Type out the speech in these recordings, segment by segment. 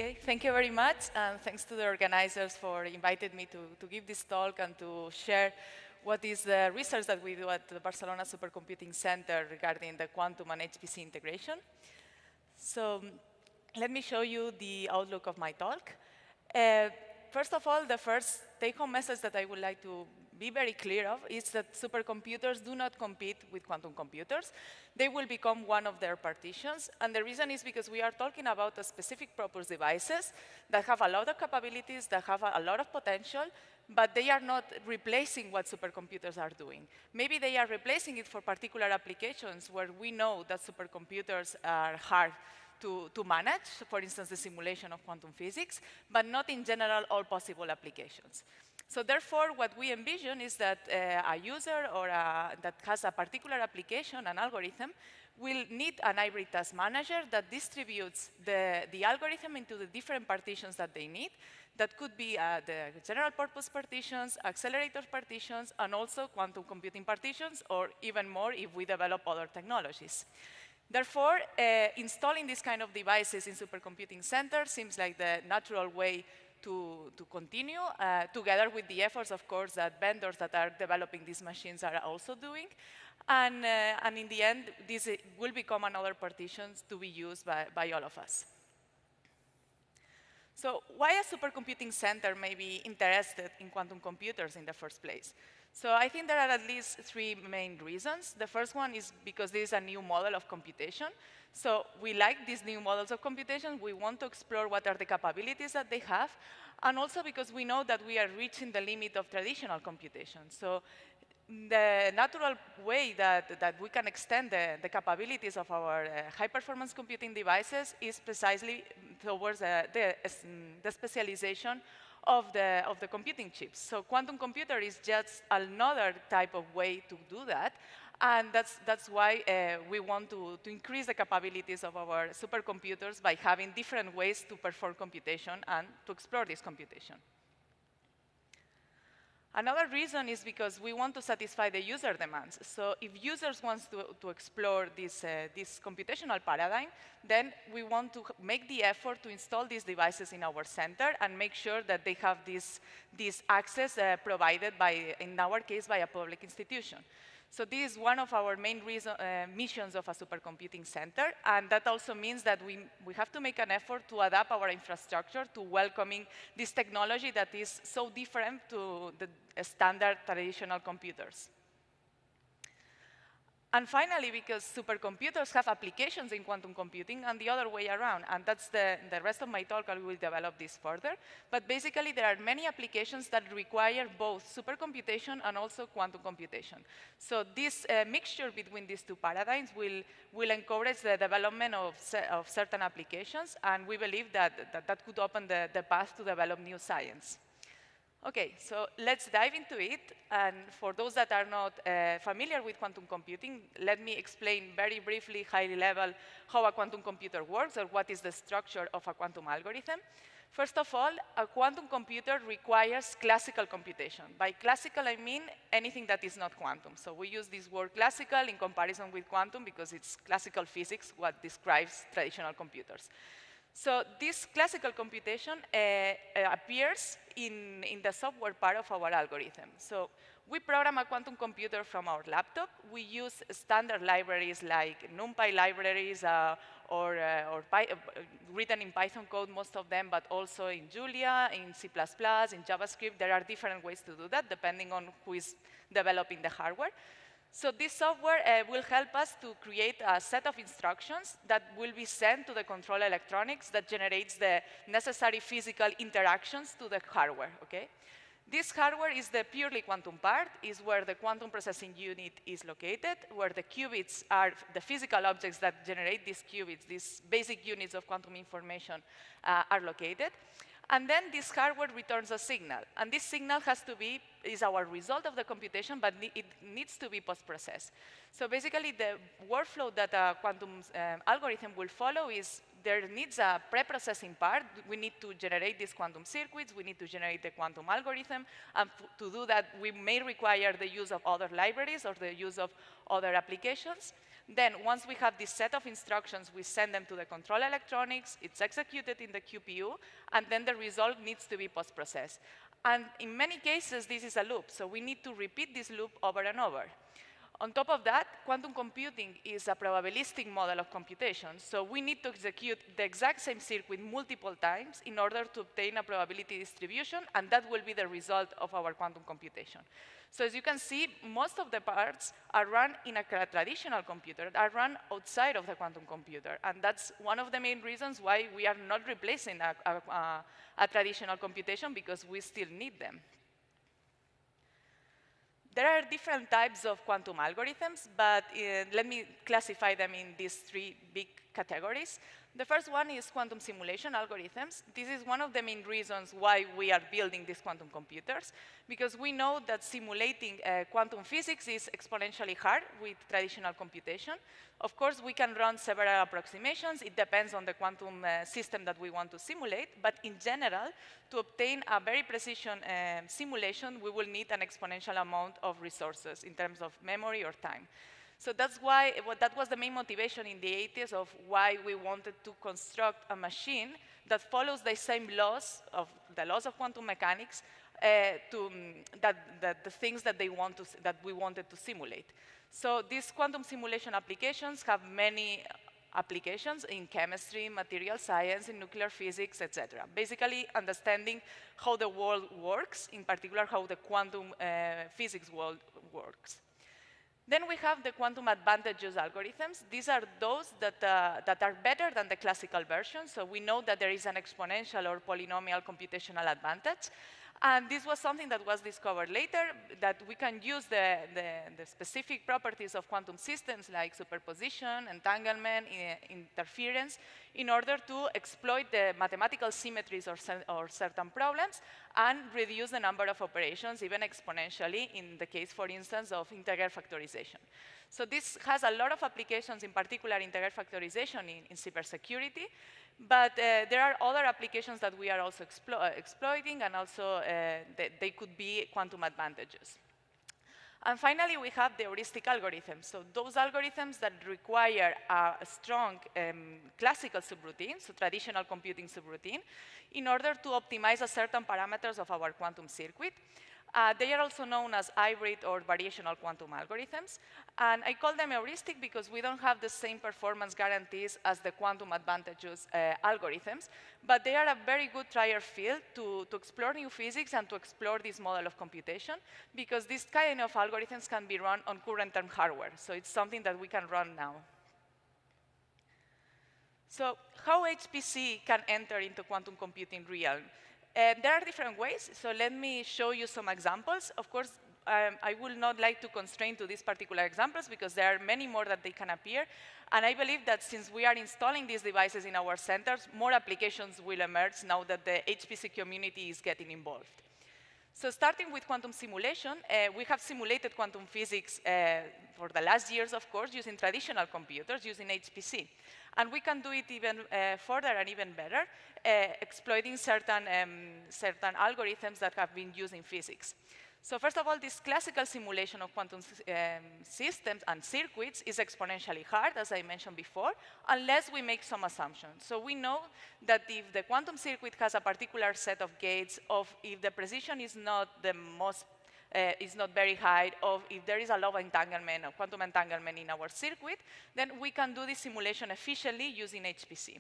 Okay, thank you very much, and thanks to the organizers for inviting me to give this talk and to share what is the research that we do at the Barcelona Supercomputing Center regarding the quantum and HPC integration. So let me show you the outlook of my talk. First of all, the first take-home message that I would like to be very clear of is that supercomputers do not compete with quantum computers. They will become one of their partitions, and the reason is because we are talking about a specific purpose devices that have a lot of capabilities, that have a lot of potential, but they are not replacing what supercomputers are doing. Maybe they are replacing it for particular applications where we know that supercomputers are hard to manage, for instance, the simulation of quantum physics, but not in general all possible applications. So therefore, what we envision is that a user or that has a particular application, an algorithm, will need an hybrid task manager that distributes the algorithm into the different partitions that they need. That could be the general purpose partitions, accelerator partitions, and also quantum computing partitions, or even more if we develop other technologies. Therefore, installing these kind of devices in supercomputing centers seems like the natural way to continue, together with the efforts, of course, that vendors that are developing these machines are also doing. And in the end, this will become another partition to be used by all of us. So why a supercomputing center may be interested in quantum computers in the first place? So I think there are at least three main reasons. The first one is because this is a new model of computation. So we like these new models of computation. We want to explore what are the capabilities that they have. And also because we know that we are reaching the limit of traditional computation. So the natural way that we can extend the capabilities of our high-performance computing devices is precisely towards the specialization of the computing chips. So quantum computer is just another type of way to do that. And that's why we want to increase the capabilities of our supercomputers by having different ways to perform computation and to explore this computation. Another reason is because we want to satisfy the user demands. So if users want to explore this computational paradigm, then we want to make the effort to install these devices in our center and make sure that they have this access provided by, in our case, by a public institution. So this is one of our main missions of a supercomputing center, and that also means that we have to make an effort to adapt our infrastructure to welcoming this technology that is so different to the standard traditional computers. And finally, because supercomputers have applications in quantum computing and the other way around, and that's the rest of my talk, I will develop this further. But basically, there are many applications that require both supercomputation and also quantum computation. So this mixture between these two paradigms will encourage the development of certain applications, and we believe that could open the path to develop new science. OK, so let's dive into it. And for those that are not familiar with quantum computing, let me explain very briefly, high level, how a quantum computer works or what is the structure of a quantum algorithm. First of all, a quantum computer requires classical computation. By classical, I mean anything that is not quantum. So we use this word classical in comparison with quantum because it's classical physics what describes traditional computers. So this classical computation appears in the software part of our algorithm. So we program a quantum computer from our laptop. We use standard libraries like NumPy libraries written in Python code, most of them, but also in Julia, in C++, in JavaScript. There are different ways to do that, depending on who is developing the hardware. So this software will help us to create a set of instructions that will be sent to the control electronics that generates the necessary physical interactions to the hardware. Okay? This hardware is the purely quantum part, is where the quantum processing unit is located, where the qubits are the physical objects that generate these qubits, these basic units of quantum information are located. And then this hardware returns a signal. And this signal is our result of the computation, but it needs to be post-processed. So basically, the workflow that a quantum algorithm will follow is there needs a pre-processing part. We need to generate these quantum circuits. We need to generate the quantum algorithm. And to do that, we may require the use of other libraries or the use of other applications. Then, once we have this set of instructions, we send them to the control electronics. It's executed in the QPU. And then the result needs to be post-processed. And in many cases, this is a loop. So we need to repeat this loop over and over. On top of that, quantum computing is a probabilistic model of computation. So we need to execute the exact same circuit multiple times in order to obtain a probability distribution, and that will be the result of our quantum computation. So as you can see, most of the parts are run in a traditional computer, are run outside of the quantum computer. And that's one of the main reasons why we are not replacing a traditional computation, because we still need them. There are different types of quantum algorithms, but let me classify them in these three big categories. The first one is quantum simulation algorithms. This is one of the main reasons why we are building these quantum computers, because we know that simulating quantum physics is exponentially hard with traditional computation. Of course, we can run several approximations. It depends on the quantum system that we want to simulate. But in general, to obtain a very precision simulation, we will need an exponential amount of resources in terms of memory or time. So that's why that was the main motivation in the 80s of why we wanted to construct a machine that follows the same laws of quantum mechanics the things that we wanted to simulate. So these quantum simulation applications have many applications in chemistry, material science, in nuclear physics, etc. Basically understanding how the world works, in particular how the quantum physics world works. Then we have the quantum advantageous algorithms. These are those that are better than the classical version. So we know that there is an exponential or polynomial computational advantage. And this was something that was discovered later, that we can use the specific properties of quantum systems like superposition, entanglement, interference, in order to exploit the mathematical symmetries or certain problems and reduce the number of operations, even exponentially, in the case, for instance, of integer factorization. So this has a lot of applications, in particular integer factorization in cybersecurity. But there are other applications that we are also exploiting, and also they could be quantum advantages. And finally, we have the heuristic algorithms. So those algorithms that require a strong classical subroutine, so traditional computing subroutine, in order to optimize a certain parameters of our quantum circuit. They are also known as hybrid or variational quantum algorithms. And I call them heuristic because we don't have the same performance guarantees as the quantum advantageous algorithms. But they are a very good trial field to explore new physics and to explore this model of computation, because this kind of algorithms can be run on current term hardware. So it's something that we can run now. So how HPC can enter into quantum computing realm? There are different ways, so let me show you some examples. Of course, I will not like to constrain to these particular examples because there are many more that they can appear. And I believe that since we are installing these devices in our centers, more applications will emerge now that the HPC community is getting involved. So starting with quantum simulation, we have simulated quantum physics for the last years, of course, using traditional computers, using HPC. And we can do it even further and even better, exploiting certain algorithms that have been used in physics. So first of all, this classical simulation of quantum systems and circuits is exponentially hard, as I mentioned before, unless we make some assumptions. So we know that if the quantum circuit has a particular set of gates, if the precision is not very high, or if there is a low entanglement or quantum entanglement in our circuit, then we can do this simulation efficiently using HPC.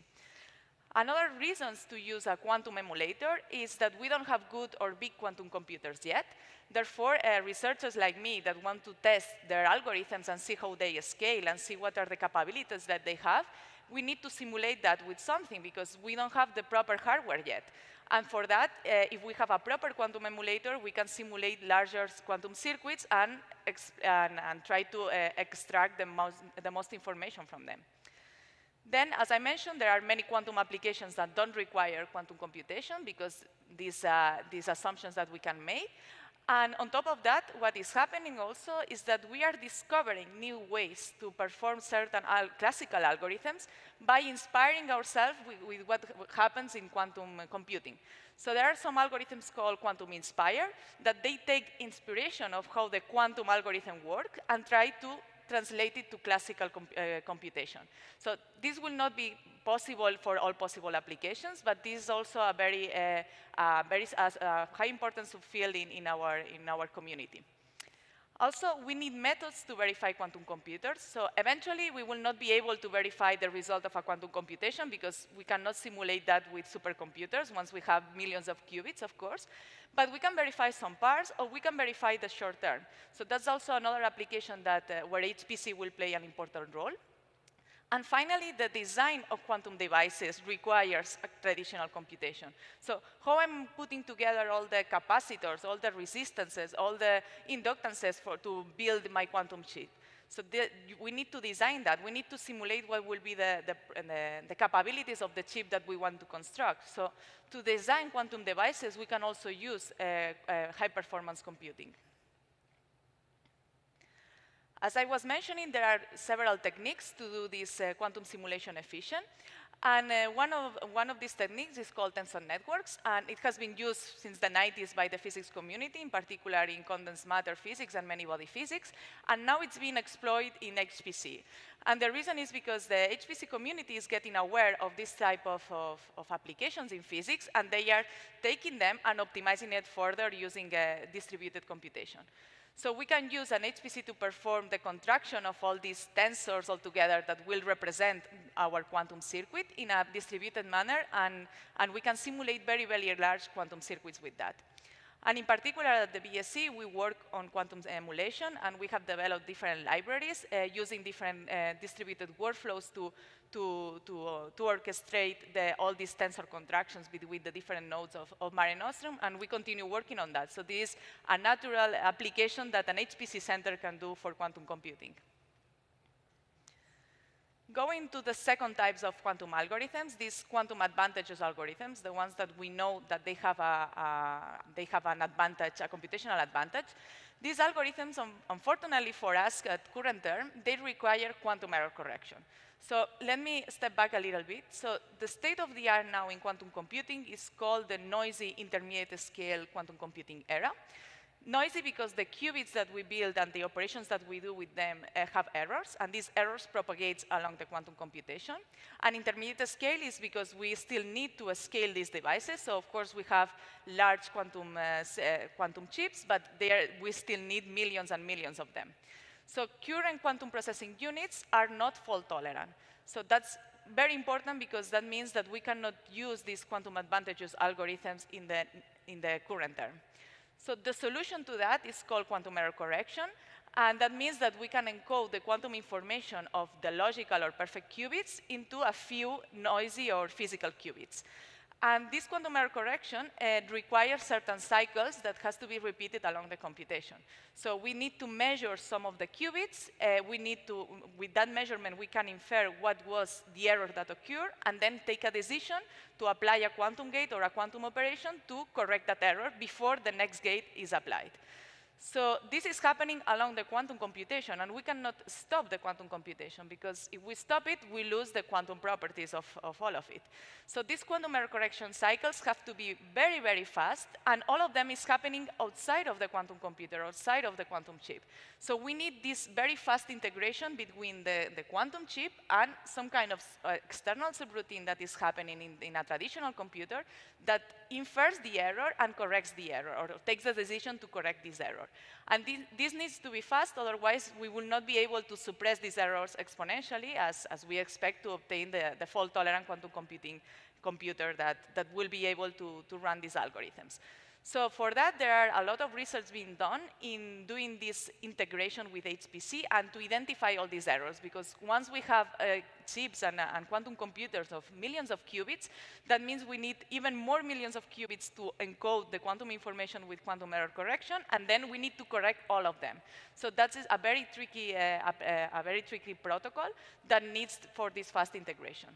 Another reasons to use a quantum emulator is that we don't have good or big quantum computers yet. Therefore, researchers like me that want to test their algorithms and see how they scale and see what are the capabilities that they have, we need to simulate that with something because we don't have the proper hardware yet. And for that, if we have a proper quantum emulator, we can simulate larger quantum circuits and try to extract the most information from them. Then, as I mentioned, there are many quantum applications that don't require quantum computation because these assumptions that we can make. And on top of that, what is happening also is that we are discovering new ways to perform certain classical algorithms by inspiring ourselves with what happens in quantum computing. So there are some algorithms called quantum inspire that they take inspiration of how the quantum algorithm work and try to translate it to classical computation. So this will not be possible for all possible applications, but this is also a very high importance field in our community. Also, we need methods to verify quantum computers. So eventually, we will not be able to verify the result of a quantum computation because we cannot simulate that with supercomputers once we have millions of qubits, of course. But we can verify some parts, or we can verify the short term. So that's also another application that where HPC will play an important role. And finally, the design of quantum devices requires a traditional computation. So how I'm putting together all the capacitors, all the resistances, all the inductances to build my quantum chip. So we need to design that. We need to simulate what will be the capabilities of the chip that we want to construct. So to design quantum devices, we can also use high-performance computing. As I was mentioning, there are several techniques to do this quantum simulation efficient. And one of these techniques is called tensor networks, and it has been used since the 90s by the physics community, in particular in condensed matter physics and many-body physics, and now it's being exploited in HPC. And the reason is because the HPC community is getting aware of this type of applications in physics, and they are taking them and optimizing it further using distributed computation. So we can use an HPC to perform the contraction of all these tensors altogether that will represent our quantum circuit in a distributed manner, and we can simulate very, very large quantum circuits with that. And in particular, at the BSc, we work on quantum emulation, and we have developed different libraries using different distributed workflows to orchestrate all these tensor contractions between the different nodes of Mare Nostrum, and we continue working on that. So this is a natural application that an HPC center can do for quantum computing. Going to the second types of quantum algorithms, these quantum advantages algorithms, the ones that we know that they have an advantage, a computational advantage. These algorithms, unfortunately for us at current term, they require quantum error correction. So let me step back a little bit. So the state of the art now in quantum computing is called the noisy intermediate scale quantum computing era. Noisy because the qubits that we build and the operations that we do with them have errors, and these errors propagate along the quantum computation. And intermediate scale is because we still need to scale these devices. So of course we have large quantum chips, but we still need millions and millions of them. So current quantum processing units are not fault tolerant. So that's very important because that means that we cannot use these quantum advantages algorithms in the current term. So the solution to that is called quantum error correction, and that means that we can encode the quantum information of the logical or perfect qubits into a few noisy or physical qubits. And this quantum error correction requires certain cycles that has to be repeated along the computation. So we need to measure some of the qubits. With that measurement, we can infer what was the error that occurred, and then take a decision to apply a quantum gate or a quantum operation to correct that error before the next gate is applied. So this is happening along the quantum computation, and we cannot stop the quantum computation, because if we stop it, we lose the quantum properties of all of it. So these quantum error correction cycles have to be very, very fast, and all of them is happening outside of the quantum computer, outside of the quantum chip. So we need this very fast integration between the quantum chip and some kind of external subroutine that is happening in a traditional computer that infers the error and corrects the error, or takes the decision to correct this error. And this needs to be fast, otherwise we will not be able to suppress these errors exponentially as we expect to obtain the fault-tolerant quantum computer that will be able to run these algorithms. So for that, there are a lot of research being done in doing this integration with HPC and to identify all these errors, because once we have chips and quantum computers of millions of qubits, that means we need even more millions of qubits to encode the quantum information with quantum error correction, and then we need to correct all of them. So that's a very tricky protocol that needs for this fast integration.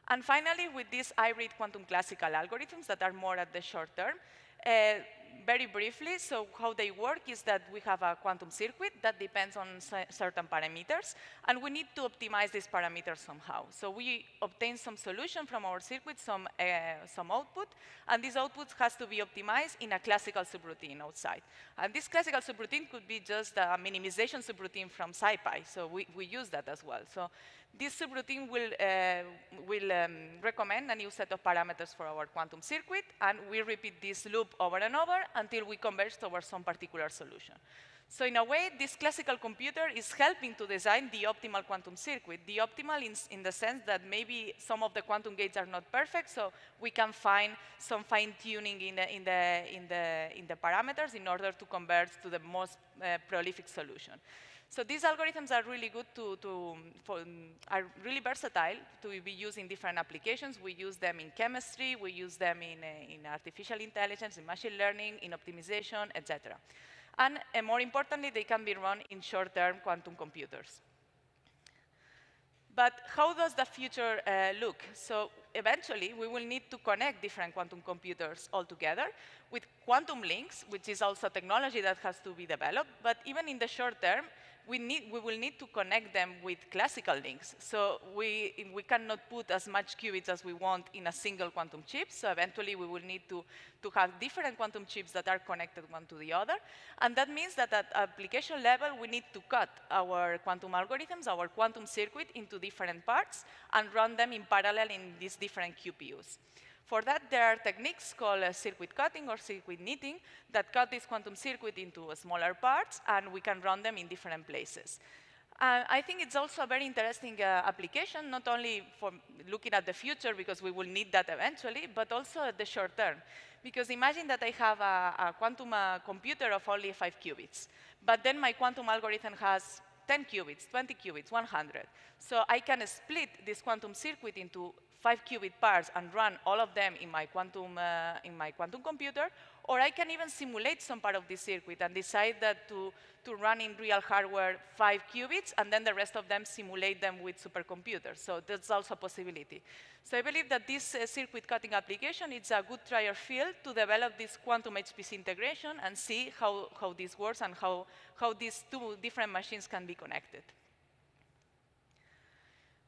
And finally, with these hybrid quantum classical algorithms that are more at the short term, very briefly, so how they work is that we have a quantum circuit that depends on certain parameters, and we need to optimize these parameters somehow. So we obtain some solution from our circuit, some output, and this output has to be optimized in a classical subroutine outside. And this classical subroutine could be just a minimization subroutine from SciPy, so we use that as well. So this subroutine will recommend a new set of parameters for our quantum circuit, and we repeat this loop over and over until we converge towards some particular solution. So in a way, this classical computer is helping to design the optimal quantum circuit. The optimal in the sense that maybe some of the quantum gates are not perfect, so we can find some fine-tuning in the parameters in order to converge to the most prolific solution. So these algorithms are really good are really versatile to be used in different applications. We use them in chemistry, we use them in artificial intelligence, in machine learning, in optimization, etc. And more importantly, they can be run in short-term quantum computers. But how does the future look? So eventually, we will need to connect different quantum computers all together with quantum links, which is also technology that has to be developed. But even in the short term, we will need to connect them with classical links. So we cannot put as much qubits as we want in a single quantum chip. So eventually, we will need to have different quantum chips that are connected one to the other. And that means that at application level, we need to cut our quantum algorithms, our quantum circuit, into different parts and run them in parallel in these different QPUs. For that, there are techniques called circuit cutting or circuit knitting that cut this quantum circuit into smaller parts, and we can run them in different places. I think it's also a very interesting application, not only for looking at the future, because we will need that eventually, but also at the short term. Because imagine that I have a quantum computer of only 5 qubits, but then my quantum algorithm has 10 qubits, 20 qubits, 100. So I can split this quantum circuit into 5-qubit parts and run all of them in my quantum computer, or I can even simulate some part of this circuit and decide that to run in real hardware 5 qubits, and then the rest of them simulate them with supercomputers. So that's also a possibility. So I believe that this circuit cutting application is a good trial field to develop this quantum-HPC integration and see how this works and how these two different machines can be connected.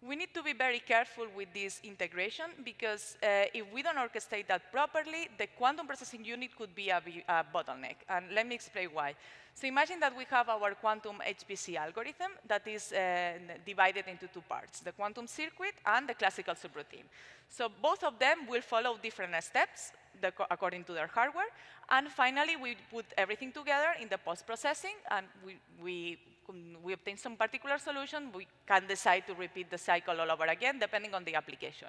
We need to be very careful with this integration because if we don't orchestrate that properly, the quantum processing unit could be a bottleneck. And let me explain why. So imagine that we have our quantum HPC algorithm that is divided into 2 parts, the quantum circuit and the classical subroutine. So both of them will follow different steps according to their hardware. And finally, we put everything together in the post-processing, and we obtain some particular solution. We can decide to repeat the cycle all over again, depending on the application.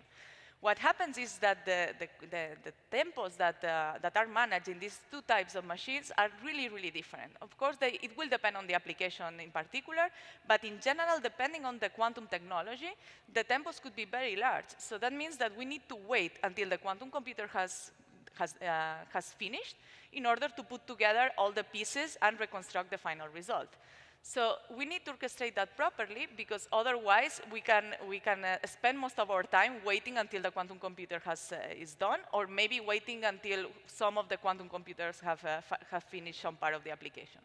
What happens is that the tempos that are managed in these 2 types of machines are really, really different. Of course, it will depend on the application in particular, but in general, depending on the quantum technology, the tempos could be very large. So that means that we need to wait until the quantum computer has finished in order to put together all the pieces and reconstruct the final result. So we need to orchestrate that properly, because otherwise we can spend most of our time waiting until the quantum computer is done, or maybe waiting until some of the quantum computers have finished some part of the application.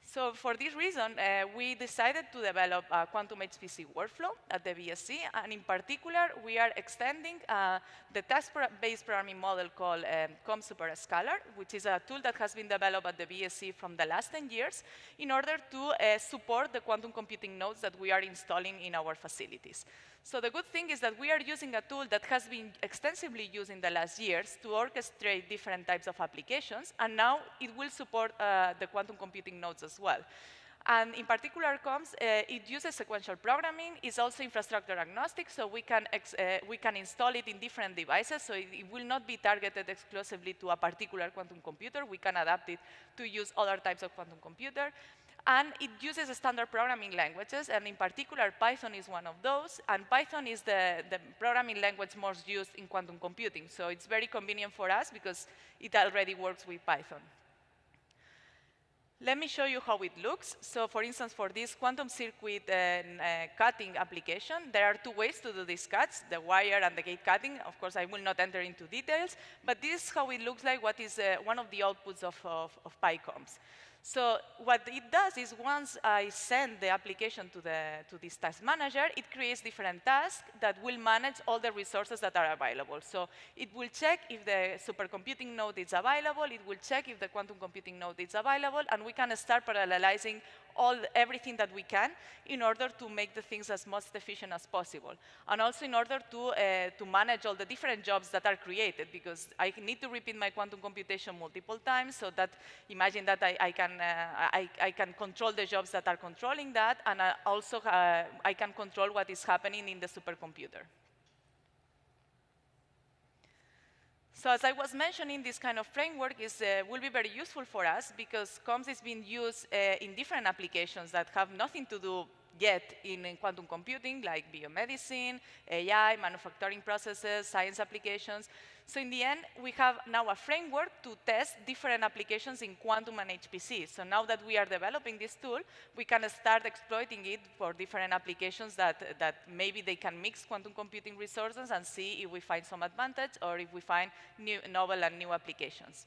So for this reason, we decided to develop a quantum HPC workflow at the BSc, and in particular, we are extending the task-based programming model called comSuperScalar, which is a tool that has been developed at the BSc from the last 10 years in order to support the quantum computing nodes that we are installing in our facilities. So the good thing is that we are using a tool that has been extensively used in the last years to orchestrate different types of applications, and now it will support the quantum computing nodes as well. And in particular, it uses sequential programming. It's also infrastructure agnostic, so we can install it in different devices, so it will not be targeted exclusively to a particular quantum computer. We can adapt it to use other types of quantum computer. And it uses standard programming languages, and in particular, Python is one of those. And Python is the programming language most used in quantum computing. So it's very convenient for us because it already works with Python. Let me show you how it looks. So for instance, for this quantum circuit cutting application, there are two ways to do these cuts, the wire and the gate cutting. Of course, I will not enter into details, but this is how it looks like, what is one of the outputs of PyComps. So what it does is once I send the application to this task manager, it creates different tasks that will manage all the resources that are available. So it will check if the supercomputing node is available, it will check if the quantum computing node is available, and we can start parallelizing everything that we can in order to make the things as most efficient as possible. And also in order to manage all the different jobs that are created, because I need to repeat my quantum computation multiple times, so that imagine that I can control the jobs that are controlling that, and also I can control what is happening in the supercomputer. So as I was mentioning, this kind of framework will be very useful for us because COMS is being used in different applications that have nothing to do yet in quantum computing, like biomedicine, AI, manufacturing processes, science applications. So in the end, we have now a framework to test different applications in quantum and HPC. So now that we are developing this tool, we can start exploiting it for different applications that maybe they can mix quantum computing resources and see if we find some advantage or if we find novel and new applications.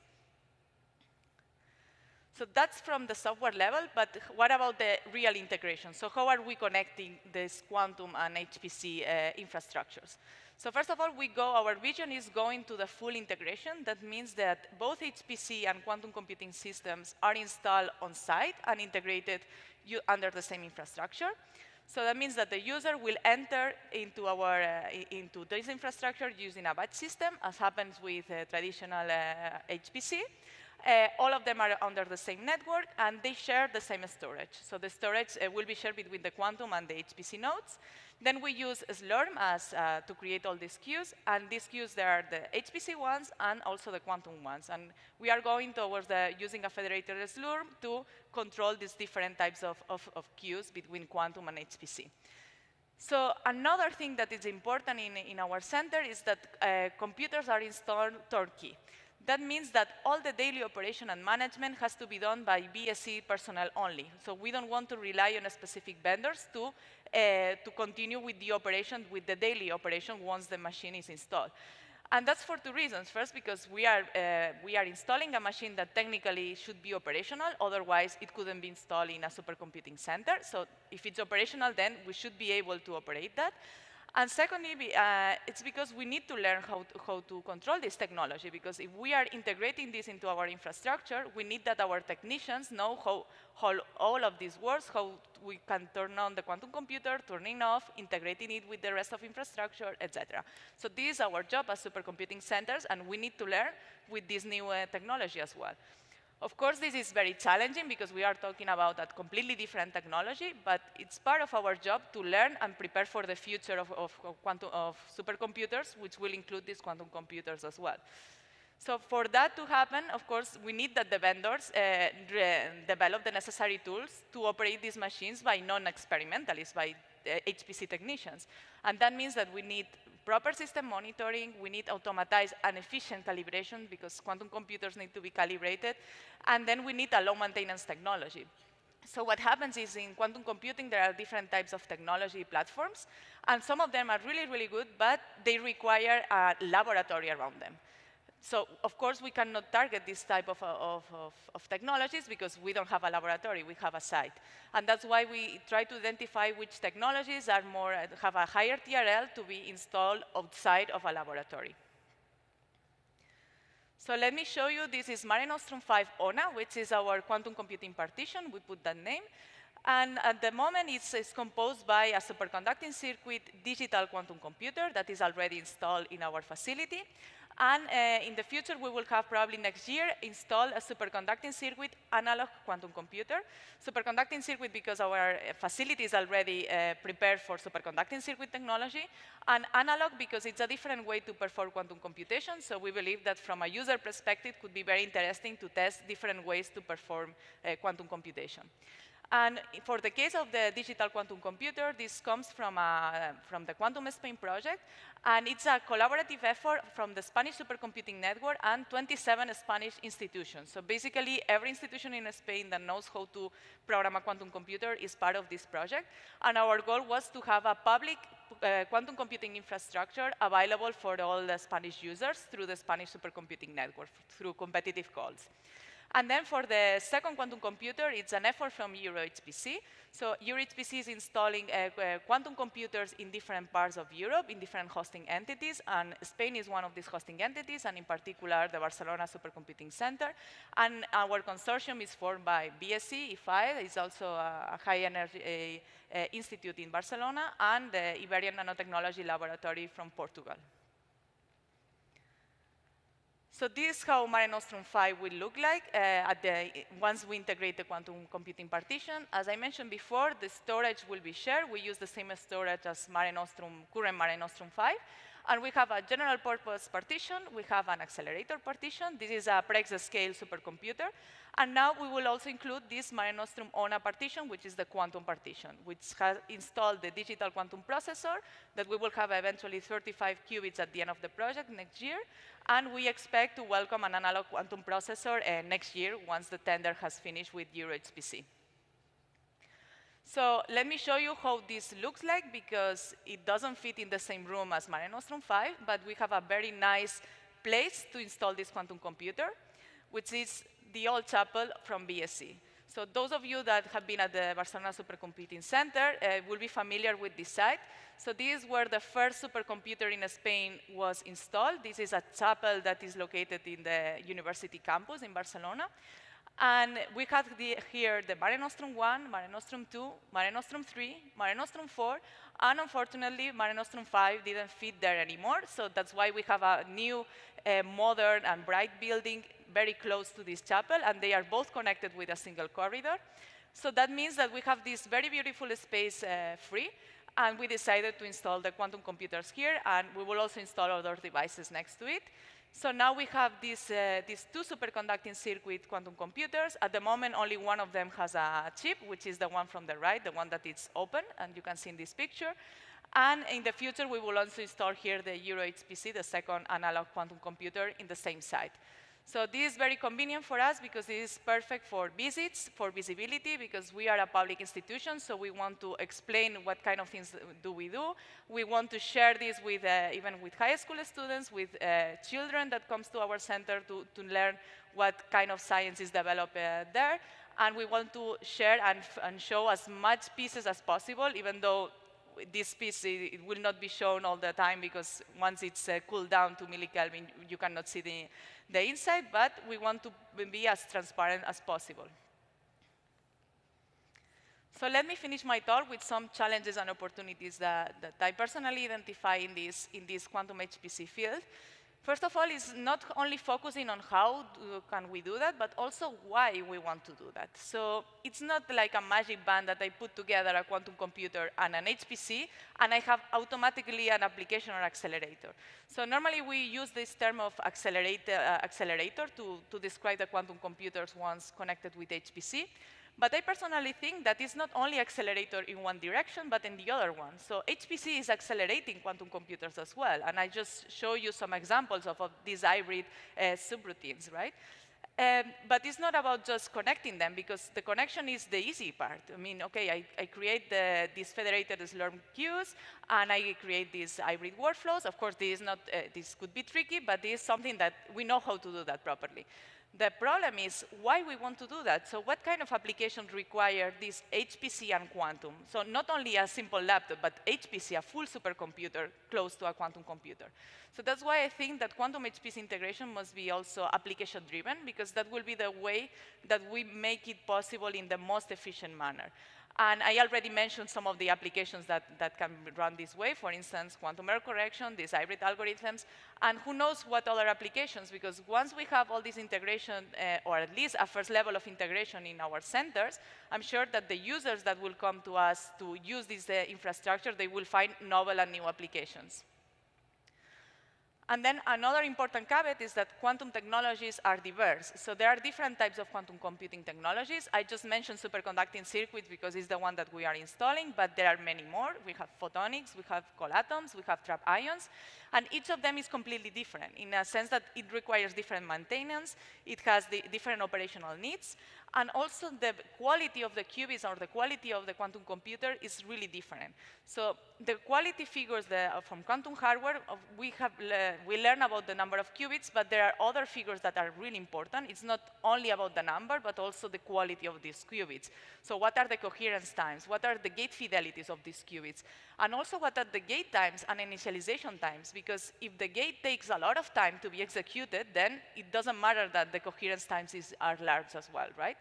So that's from the software level, but what about the real integration? So how are we connecting this quantum and HPC infrastructures? So first of all, our vision is going to the full integration. That means that both HPC and quantum computing systems are installed on site and integrated under the same infrastructure. So that means that the user will enter into this infrastructure using a batch system, as happens with traditional HPC. All of them are under the same network, and they share the same storage. So the storage will be shared between the quantum and the HPC nodes. Then we use Slurm to create all these queues, and these queues, there are the HPC ones and also the quantum ones. And we are going towards using a federated Slurm to control these different types of queues between quantum and HPC. So another thing that is important in our center is that computers are installed turnkey. That means that all the daily operation and management has to be done by BSc personnel only. So we don't want to rely on specific vendors to continue with the operation, with the daily operation once the machine is installed. And that's for two reasons. First, because we are installing a machine that technically should be operational. Otherwise, it couldn't be installed in a supercomputing center. So if it's operational, then we should be able to operate that. And secondly, it's because we need to learn how to control this technology, because if we are integrating this into our infrastructure, we need that our technicians know how all of this works, how we can turn on the quantum computer, turning off, integrating it with the rest of infrastructure, etc. So this is our job as supercomputing centers, and we need to learn with this new technology as well. Of course, this is very challenging because we are talking about a completely different technology, but it's part of our job to learn and prepare for the future of supercomputers, which will include these quantum computers as well. So for that to happen, of course, we need that the vendors develop the necessary tools to operate these machines by non-experimentalists, by HPC technicians. And that means that we need proper system monitoring, we need automatized and efficient calibration because quantum computers need to be calibrated, and then we need a low maintenance technology. So what happens is in quantum computing, there are different types of technology platforms, and some of them are really, really good, but they require a laboratory around them. So, of course, we cannot target this type of technologies because we don't have a laboratory, we have a site. And that's why we try to identify which technologies have a higher TRL to be installed outside of a laboratory. So let me show you, this is Mare Nostrum 5 ONA, which is our quantum computing partition. We put that name. And at the moment, it's composed by a superconducting circuit digital quantum computer that is already installed in our facility. And in the future, we will have probably next year installed a superconducting circuit analog quantum computer. Superconducting circuit because our facility is already prepared for superconducting circuit technology. And analog because it's a different way to perform quantum computation. So we believe that from a user perspective, it could be very interesting to test different ways to perform quantum computation. And for the case of the digital quantum computer, this comes from the Quantum Spain project, and it's a collaborative effort from the Spanish Supercomputing Network and 27 Spanish institutions. So basically, every institution in Spain that knows how to program a quantum computer is part of this project. And our goal was to have a public quantum computing infrastructure available for all the Spanish users through the Spanish Supercomputing Network, through competitive calls. And then for the second quantum computer, it's an effort from EuroHPC. So EuroHPC is installing quantum computers in different parts of Europe, in different hosting entities, and Spain is one of these hosting entities, and in particular, the Barcelona Supercomputing Center. And our consortium is formed by BSc, IFAE, it's also a high-energy institute in Barcelona, and the Iberian Nanotechnology Laboratory from Portugal. So this is how Mare Nostrum 5 will look like once we integrate the quantum computing partition. As I mentioned before, the storage will be shared. We use the same storage as current Mare Nostrum 5. And we have a general purpose partition. We have an accelerator partition. This is a Prex scale supercomputer. And now we will also include this Mare Nostrum ONA partition, which is the quantum partition, which has installed the digital quantum processor that we will have eventually 35 qubits at the end of the project next year. And we expect to welcome an analog quantum processor next year once the tender has finished with EuroHPC. So let me show you how this looks like, because it doesn't fit in the same room as Mare Nostrum 5, but we have a very nice place to install this quantum computer, which is the old chapel from BSc. So those of you that have been at the Barcelona Supercomputing Center will be familiar with this site. So this is where the first supercomputer in Spain was installed. This is a chapel that is located in the university campus in Barcelona. And we have here the Mare Nostrum 1, Mare Nostrum 2, Mare Nostrum 3, Mare Nostrum 4, and unfortunately, Mare Nostrum 5 didn't fit there anymore. So that's why we have a new, modern and bright building very close to this chapel, and they are both connected with a single corridor. So that means that we have this very beautiful space free, and we decided to install the quantum computers here, and we will also install other devices next to it. So now we have these two superconducting circuit quantum computers. At the moment, only one of them has a chip, which is the one from the right, the one that is open, and you can see in this picture. And in the future, we will also install here the EuroHPC, the second analog quantum computer, in the same site. So this is very convenient for us because it is perfect for visits, for visibility, because we are a public institution, so we want to explain what kind of things do we do. We want to share this with, even with high school students, with children that comes to our center to learn what kind of science is developed there. And we want to share and show as much pieces as possible, even though this piece, it will not be shown all the time, because once it's cooled down to millikelvin, you cannot see the inside, but we want to be as transparent as possible. So let me finish my talk with some challenges and opportunities that I personally identify in this quantum HPC field. First of all, it's not only focusing on how can we do that, but also why we want to do that. So it's not like a magic band that I put together a quantum computer and an HPC, and I have automatically an application or accelerator. So normally we use this term of accelerator to describe the quantum computers once connected with HPC. But I personally think that it's not only accelerator in one direction, but in the other one. So HPC is accelerating quantum computers as well. And I just show you some examples of these hybrid subroutines, right? But it's not about just connecting them, because the connection is the easy part. I mean, OK, I create these federated Slurm queues, and I create these hybrid workflows. Of course, this could be tricky, but this is something that we know how to do that properly. The problem is why we want to do that. So what kind of applications require this HPC and quantum? So not only a simple laptop, but HPC, a full supercomputer close to a quantum computer. So that's why I think that quantum HPC integration must be also application-driven, because that will be the way that we make it possible in the most efficient manner. And I already mentioned some of the applications that can run this way, for instance, quantum error correction, these hybrid algorithms, and who knows what other applications, because once we have all this integration, or at least a first level of integration in our centers, I'm sure that the users that will come to us to use this infrastructure, they will find novel and new applications. And then another important caveat is that quantum technologies are diverse. So there are different types of quantum computing technologies. I just mentioned superconducting circuits because it's the one that we are installing, but there are many more. We have photonics, we have colatoms, we have trapped ions, and each of them is completely different in a sense that it requires different maintenance, it has the different operational needs, and also the quality of the qubits or the quality of the quantum computer is really different. So the quality figures from quantum hardware, we learn about the number of qubits, but there are other figures that are really important. It's not only about the number, but also the quality of these qubits. So what are the coherence times? What are the gate fidelities of these qubits? And also what are the gate times and initialization times? Because if the gate takes a lot of time to be executed, then it doesn't matter that the coherence times are large as well, right?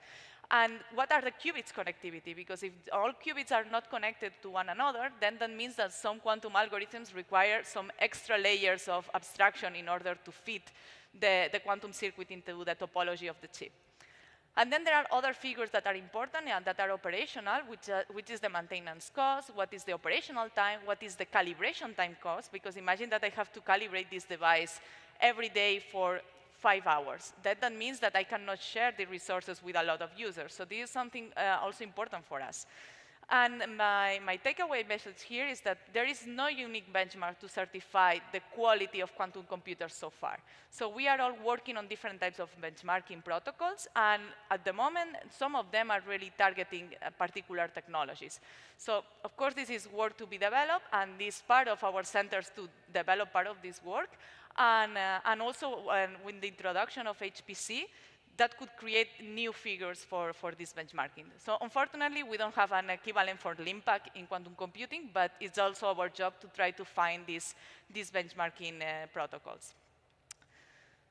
And what are the qubits connectivity? Because if all qubits are not connected to one another, then that means that some quantum algorithms require some extra layers of abstraction in order to fit the quantum circuit into the topology of the chip. And then there are other figures that are important and that are operational, which is the maintenance cost, what is the operational time, what is the calibration time cost, because imagine that I have to calibrate this device every day for 5 hours. That means that I cannot share the resources with a lot of users. So this is something also important for us. And my takeaway message here is that there is no unique benchmark to certify the quality of quantum computers so far. So we are all working on different types of benchmarking protocols, and at the moment, some of them are really targeting particular technologies. So of course, this is work to be developed, and this is part of our centers to develop part of this work. And also, with the introduction of HPC, that could create new figures for this benchmarking. So unfortunately, we don't have an equivalent for LIMPAC in quantum computing, but it's also our job to try to find these benchmarking protocols.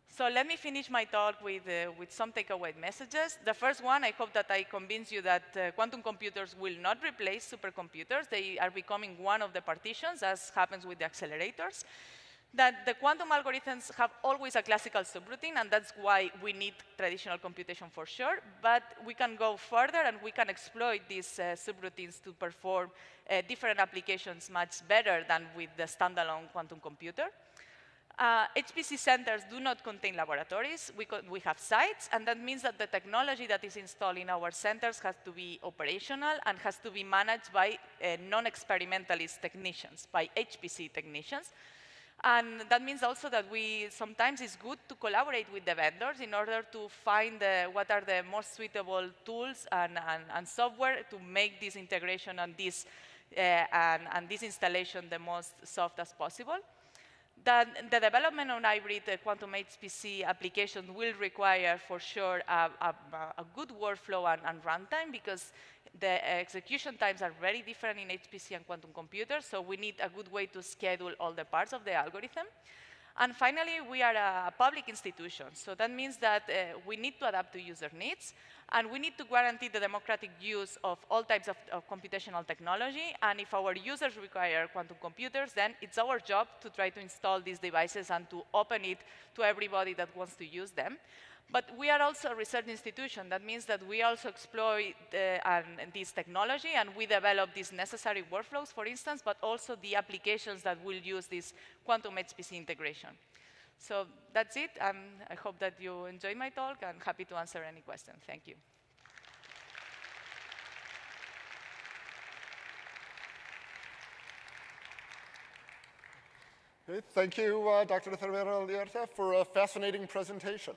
So let me finish my talk with some takeaway messages. The first one, I hope that I convince you that quantum computers will not replace supercomputers. They are becoming one of the partitions, as happens with the accelerators. That the quantum algorithms have always a classical subroutine, and that's why we need traditional computation for sure. But we can go further, and we can exploit these subroutines to perform different applications much better than with the standalone quantum computer. HPC centers do not contain laboratories. We have sites, and that means that the technology that is installed in our centers has to be operational and has to be managed by non-experimentalist technicians, by HPC technicians. And that means also that sometimes it's good to collaborate with the vendors in order to find what are the most suitable tools and software to make this integration and this installation the most soft as possible. The development of hybrid quantum HPC applications will require, for sure, a good workflow and runtime, because the execution times are very different in HPC and quantum computers, so we need a good way to schedule all the parts of the algorithm. And finally, we are a public institution, so that means that we need to adapt to user needs, and we need to guarantee the democratic use of all types of computational technology. And if our users require quantum computers, then it's our job to try to install these devices and to open it to everybody that wants to use them. But we are also a research institution. That means that we also exploit this technology, and we develop these necessary workflows, for instance, but also the applications that will use this quantum HPC integration. So that's it. I hope that you enjoyed my talk. I'm happy to answer any questions. Thank you. Okay, thank you, Dr. Cervera-Lierta, for a fascinating presentation.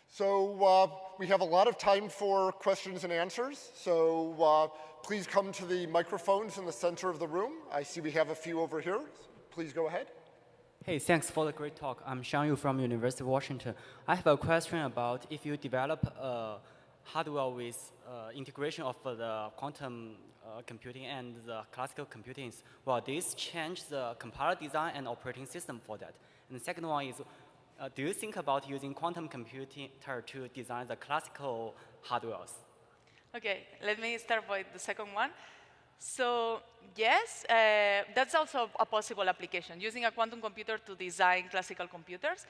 So we have a lot of time for questions and answers. So please come to the microphones in the center of the room. I see we have a few over here. Please go ahead. Hey, thanks for the great talk. I'm Xiang Yu from University of Washington. I have a question about if you develop hardware with integration of the quantum computing and the classical computing, will this change the compiler design and operating system for that? And the second one is, do you think about using quantum computing to design the classical hardwares? OK, let me start with the second one. So yes, that's also a possible application, using a quantum computer to design classical computers.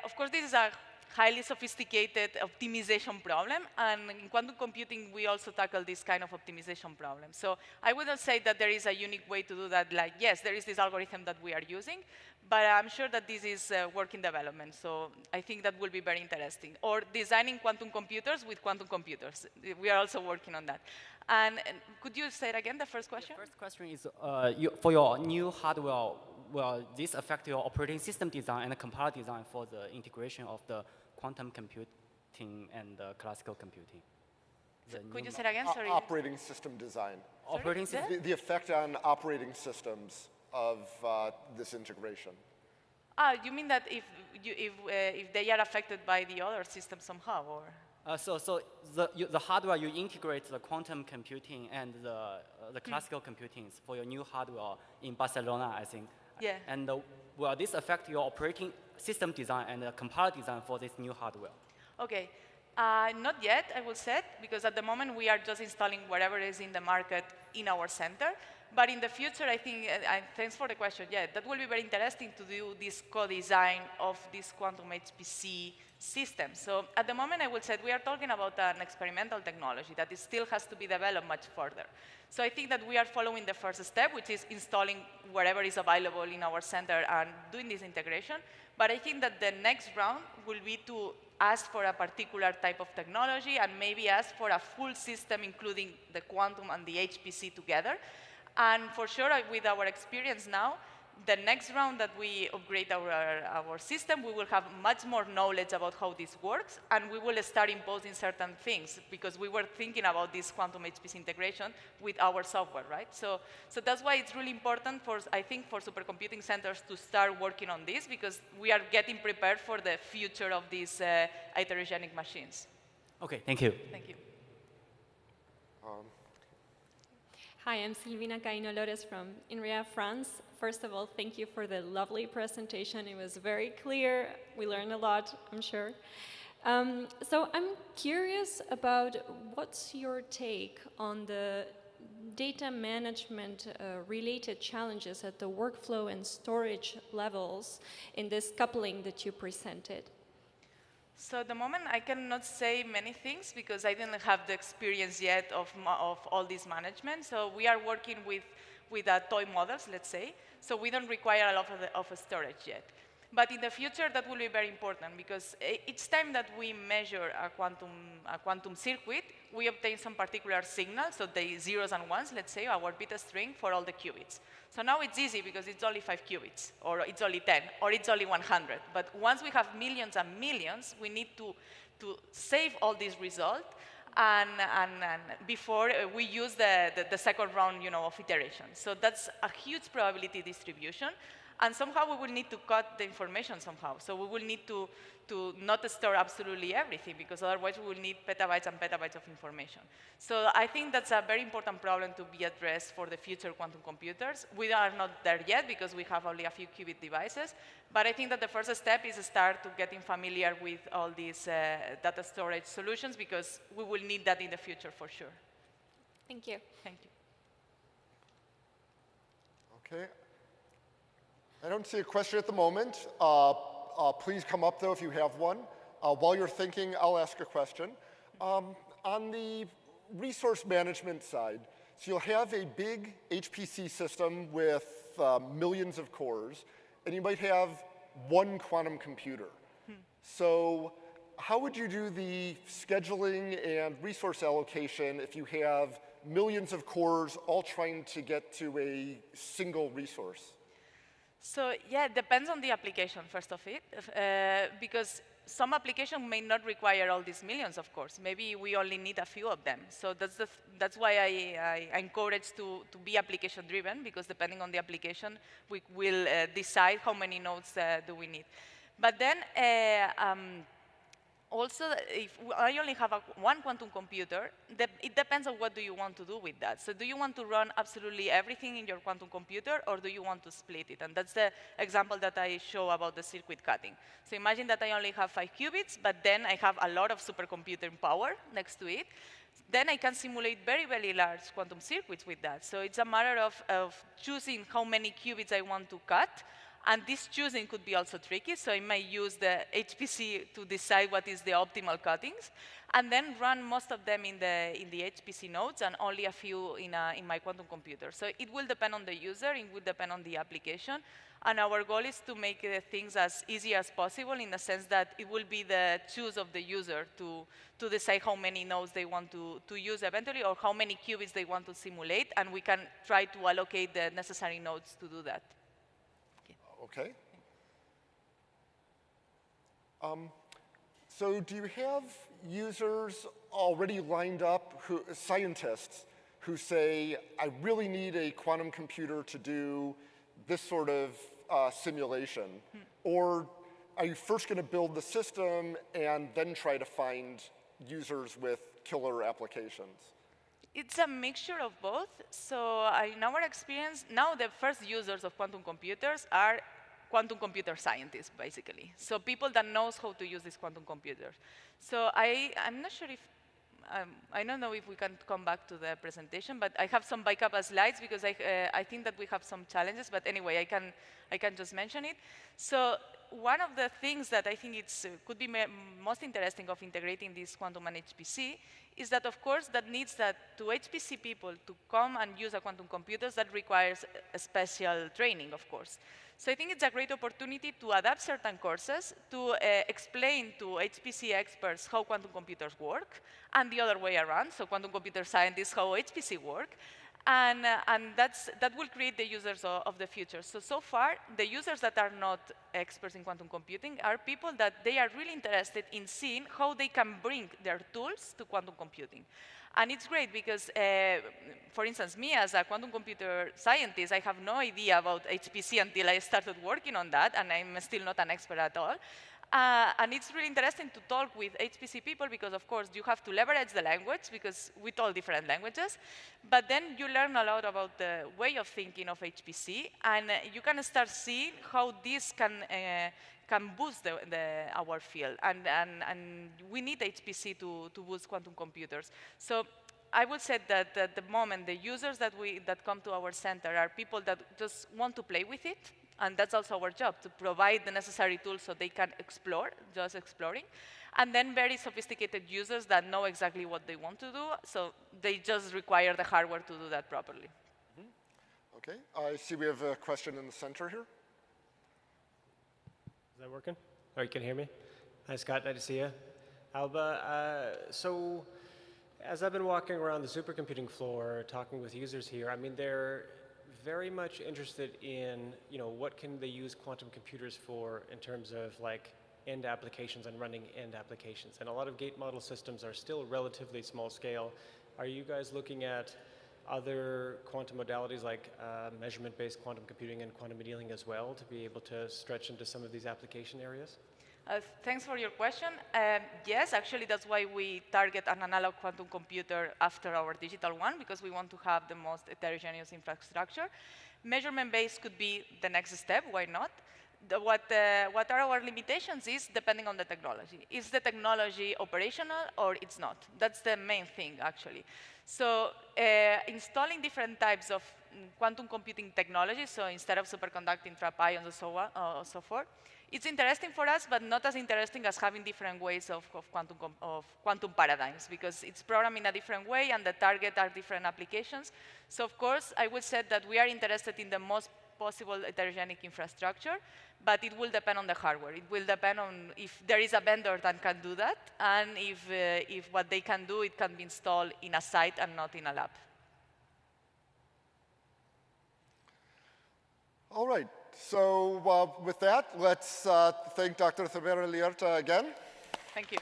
Of course, this is a highly sophisticated optimization problem. And in quantum computing, we also tackle this kind of optimization problem. So I wouldn't say that there is a unique way to do that. Like, yes, there is this algorithm that we are using, but I'm sure that this is work in development. So I think that will be very interesting. Or designing quantum computers with quantum computers. We are also working on that. And could you say it again, the first question? The first question is, for your new hardware, will this affect your operating system design and compiler design for the integration of the quantum computing and classical computing? Could you say it again? Sorry. Operating system design. Operating system? The effect on operating systems of this integration. You mean that if they are affected by the other system somehow, or? So the hardware, you integrate the quantum computing and the classical computing for your new hardware in Barcelona, I think. Yeah. And will this affect your operating system design and the compiler design for this new hardware? Okay. Not yet, I will say, because at the moment we are just installing whatever is in the market in our center. But in the future, I think, thanks for the question, yeah, that will be very interesting to do this co-design of this quantum-HPC system. So at the moment, I would say we are talking about an experimental technology that still has to be developed much further. So I think that we are following the first step, which is installing whatever is available in our center and doing this integration. But I think that the next round will be to ask for a particular type of technology and maybe ask for a full system, including the quantum and the HPC together. And for sure, with our experience now, the next round that we upgrade our system, we will have much more knowledge about how this works, and we will start imposing certain things, because we were thinking about this quantum HPC integration with our software, right? So that's why it's really important for, I think, for supercomputing centers to start working on this, because we are getting prepared for the future of these heterogenic machines. OK, thank you. Thank you. Hi, I'm Sylvina Caino-Lores from INRIA, France. First of all, thank you for the lovely presentation. It was very clear. We learned a lot, I'm sure. So I'm curious about what's your take on the data management related challenges at the workflow and storage levels in this coupling that you presented? So at the moment, I cannot say many things because I didn't have the experience yet of all this management. So we are working with toy models, let's say. So we don't require a lot of storage yet. But in the future, that will be very important, because each time that we measure a quantum circuit, we obtain some particular signal, so the zeros and ones, let's say, our bit string for all the qubits. So now it's easy because it's only 5 qubits, or it's only 10, or it's only 100. But once we have millions and millions, we need to save all these results, and before we use the second round, of iteration. So that's a huge probability distribution. And somehow we will need to cut the information somehow. So we will need to not store absolutely everything, because otherwise we will need petabytes and petabytes of information. So I think that's a very important problem to be addressed for the future quantum computers. We are not there yet because we have only a few qubit devices. But I think that the first step is to start to getting familiar with all these data storage solutions, because we will need that in the future for sure. Thank you. Thank you. OK. I don't see a question at the moment. Please come up, though, if you have one. While you're thinking, I'll ask a question. On the resource management side, so you'll have a big HPC system with millions of cores, and you might have one quantum computer. So how would you do the scheduling and resource allocation if you have millions of cores all trying to get to a single resource? So yeah, it depends on the application, first of it, because some application may not require all these millions, of course. Maybe we only need a few of them. So that's why I encourage to be application-driven, because depending on the application, we will decide how many nodes do we need. But then, also, if I only have one quantum computer, it depends on what do you want to do with that. So do you want to run absolutely everything in your quantum computer, or do you want to split it? And that's the example that I show about the circuit cutting. So imagine that I only have 5 qubits, but then I have a lot of supercomputing power next to it. Then I can simulate very, very large quantum circuits with that. So it's a matter of choosing how many qubits I want to cut, And this choosing could be also tricky, so I might use the HPC to decide what is the optimal cuttings, and then run most of them in the HPC nodes and only a few in my quantum computer. So it will depend on the user, it will depend on the application, and our goal is to make things as easy as possible in the sense that it will be the choose of the user to decide how many nodes they want to use eventually or how many qubits they want to simulate, and we can try to allocate the necessary nodes to do that. Okay. So do you have users already lined up, scientists, who say, I really need a quantum computer to do this sort of simulation? Or are you first going to build the system and then try to find users with killer applications? It's a mixture of both. So in our experience, now the first users of quantum computers are quantum computer scientists, basically. So people that knows how to use these quantum computers. So I'm not sure if, I don't know if we can come back to the presentation, but I have some backup slides because I think that we have some challenges, but anyway, I can just mention it. So one of the things that I think could be most interesting of integrating this quantum and HPC is that, of course, that needs that to HPC people to come and use a quantum computers that requires a special training, of course. So I think it's a great opportunity to adapt certain courses to explain to HPC experts how quantum computers work, and the other way around, so quantum computer scientists how HPC work. And that will create the users of the future. So far, the users that are not experts in quantum computing are people that they are really interested in seeing how they can bring their tools to quantum computing. And it's great because, for instance, me as a quantum computer scientist, I have no idea about HPC until I started working on that, and I'm still not an expert at all. And it's really interesting to talk with HPC people because, of course, you have to leverage the language because with all different languages. But then you learn a lot about the way of thinking of HPC, and you can start seeing how this can boost our field. And we need HPC to boost quantum computers. So I would say that at the moment, the users that come to our center are people that just want to play with it. And that's also our job, to provide the necessary tools so they can explore, just exploring. And then very sophisticated users that know exactly what they want to do, so they just require the hardware to do that properly. Okay, I see we have a question in the center here. Is that working? Oh, you can hear me? Hi, Scott, nice to see you. Alba, so as I've been walking around the supercomputing floor, talking with users here, I mean, they're very much interested in, what can they use quantum computers for in terms of like end applications and running end applications. And a lot of gate model systems are still relatively small scale. Are you guys looking at other quantum modalities like measurement-based quantum computing and quantum annealing as well to be able to stretch into some of these application areas? Thanks for your question. Yes, actually, that's why we target an analog quantum computer after our digital one, because we want to have the most heterogeneous infrastructure. Measurement-based could be the next step. Why not? What are our limitations is depending on the technology. Is the technology operational or it's not? That's the main thing, actually. So installing different types of quantum computing technology, so instead of superconducting trap ions and so forth, it's interesting for us, but not as interesting as having different ways of quantum paradigms, because it's programmed in a different way and the target are different applications. So of course, I would say that we are interested in the most possible heterogenic infrastructure, but it will depend on the hardware. It will depend on if there is a vendor that can do that, and if what they can do, it can be installed in a site and not in a lab. All right. So with that, let's thank Dr. Cervera-Lierta again. Thank you.